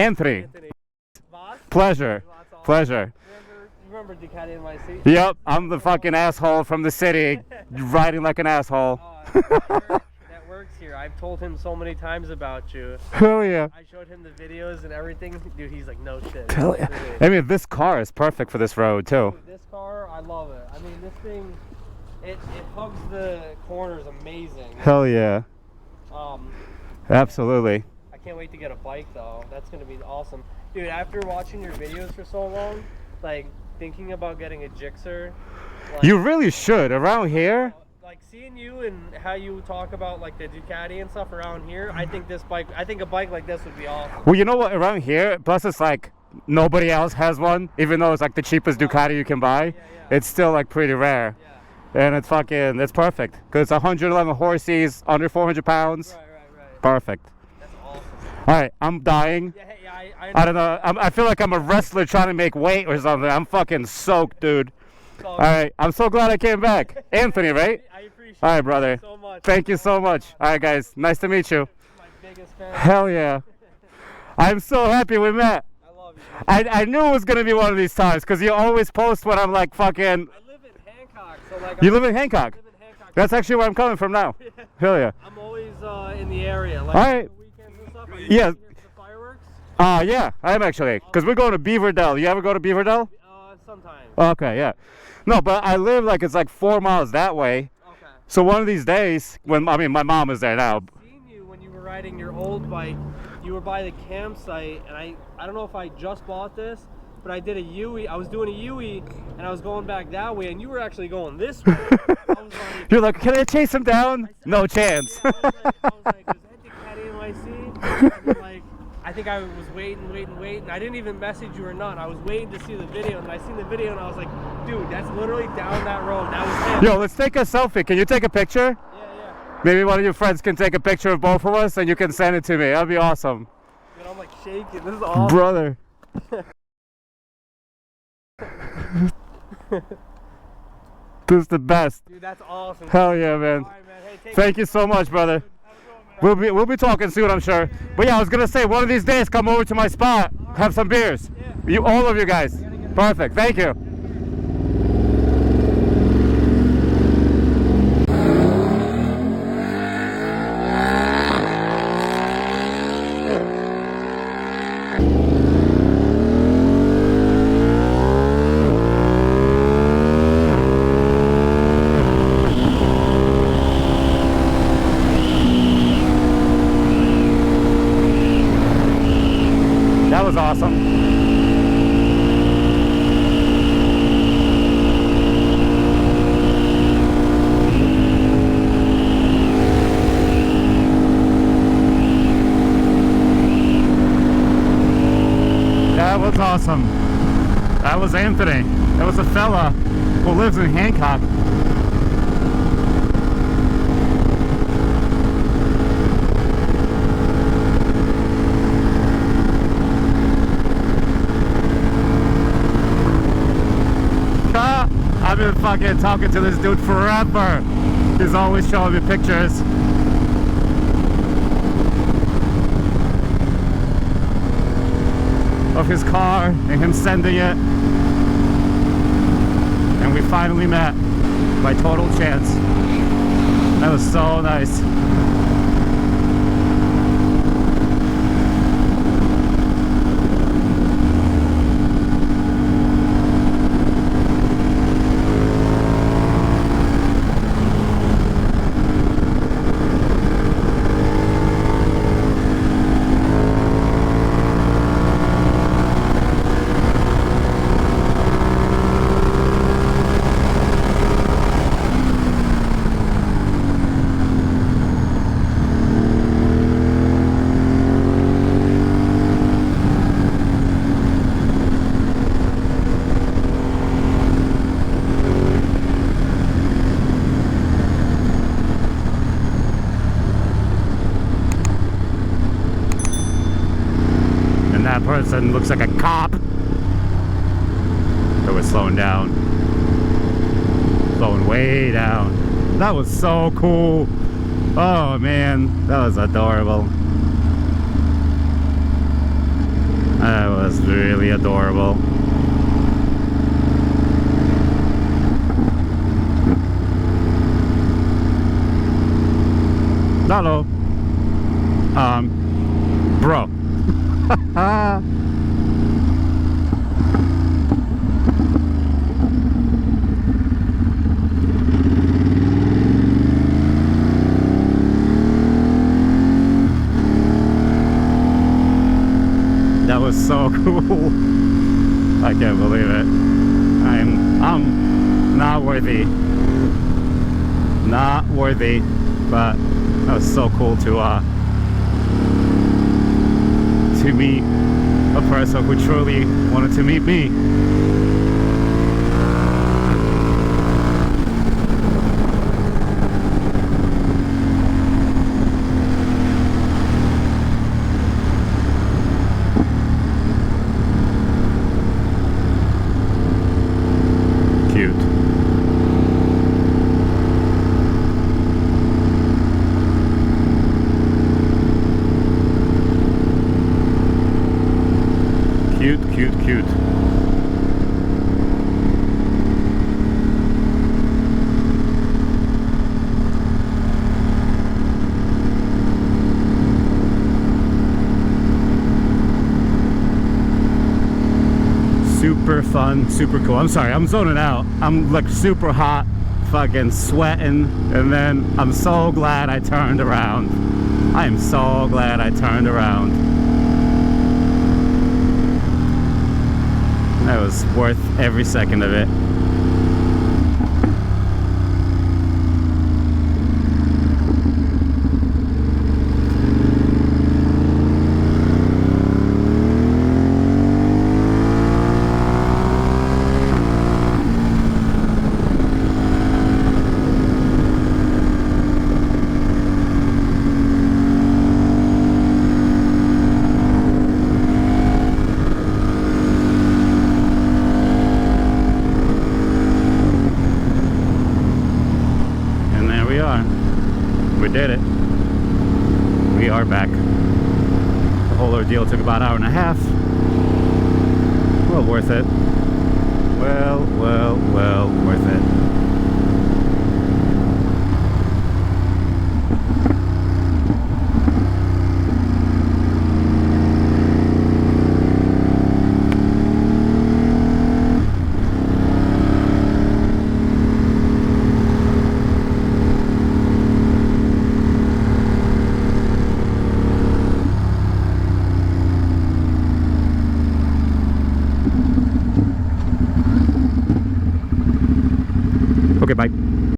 Anthony. Boss? Pleasure. That's awesome. Pleasure. Remember Ducati NYC? Yep, I'm the fucking asshole from the city, riding like an asshole. That works here. I've told him so many times about you. Hell yeah. I showed him the videos and everything. Dude, he's like, no shit. Hell yeah. I mean, this car is perfect for this road, too. Dude, this car, I love it. I mean, this thing, it hugs the corners amazing. Hell yeah. Absolutely. I can't wait to get a bike, though. That's going to be awesome. Dude, after watching your videos for so long, like, thinking about getting a Gixxer. Like, You really should. Around here, like seeing you and how you talk about like the Ducati and stuff around here, I think a bike like this would be awesome. well, you know what? Around here, plus it's like nobody else has one, even though it's like the cheapest Ducati you can buy. It's still like pretty rare. And it's perfect. Because it's 111 horses, under 400 pounds. Right. Perfect. That's awesome. All right, I'm dying. I don't know. I feel like I'm a wrestler trying to make weight or something. I'm fucking soaked, dude. All right, I'm so glad I came back. Anthony, right? I appreciate All right, brother. so much. Thank you so much. All right, guys. Nice to meet you. My biggest fan. Hell yeah. I'm so happy we met. I love you. I knew it was going to be one of these times because you always post when I'm like fucking... I live in Hancock, so like... You live in Hancock? I live in Hancock. That's actually where I'm coming from now. Hell yeah. I'm always in the area. Like, All right. the weekends and stuff. Yeah. Here for the fireworks? Yeah, I am actually. Because we're going to Beaverdale. You ever go to Beaverdale? Sometimes. Okay, yeah. No, but I live like it's like 4 miles that way. Okay. So one of these days, my mom is there now. I've seen you when you were riding your old bike. You were by the campsite, and I don't know if I just bought this, but I did a U-E. I was doing a U-E, and I was going back that way, and you were actually going this way. I was like, You're like, can I chase him down? No chance. I was like, is that Ducati NYC? And then, like, I think I was waiting. I didn't even message you or not. I was waiting to see the video, and I seen the video, and I was like, dude, that's literally down that road. That was him. Yo, let's take a selfie. Can you take a picture? Yeah. Maybe one of your friends can take a picture of both of us, and you can send it to me. That'd be awesome. Dude, I'm like shaking. This is awesome. Brother. This is the best. Dude, that's awesome. Hell yeah, man. All right, man. Hey, Thank you so much, brother. We'll be talking soon, I'm sure. But yeah, I was gonna say one of these days, come over to my spot, have some beers. All of you guys. Perfect. Thank you. That was awesome. That was awesome. That was Anthony. That was a fella who lives in Hancock. I've been fucking talking to this dude forever. He's always showing me pictures. Of his car and him sending it. And we finally met by total chance. That was so nice. That person looks like a cop. But we're slowing down. Slowing way down. That was so cool. Oh man, that was adorable. That was really adorable. Hello. Bro. That was so cool. I can't believe it. I'm not worthy. Not worthy, but that was so cool to meet a person who truly wanted to meet me. Cute. Cute, cute, cute. Super fun, super cool. I'm sorry, I'm zoning out. I'm like super hot, fucking sweating, and then I'm so glad I turned around. I am so glad I turned around. That was worth every second of it. We did it. We are back. The whole ordeal took about an hour and a half. Well worth it. Well worth it. Okay, bye.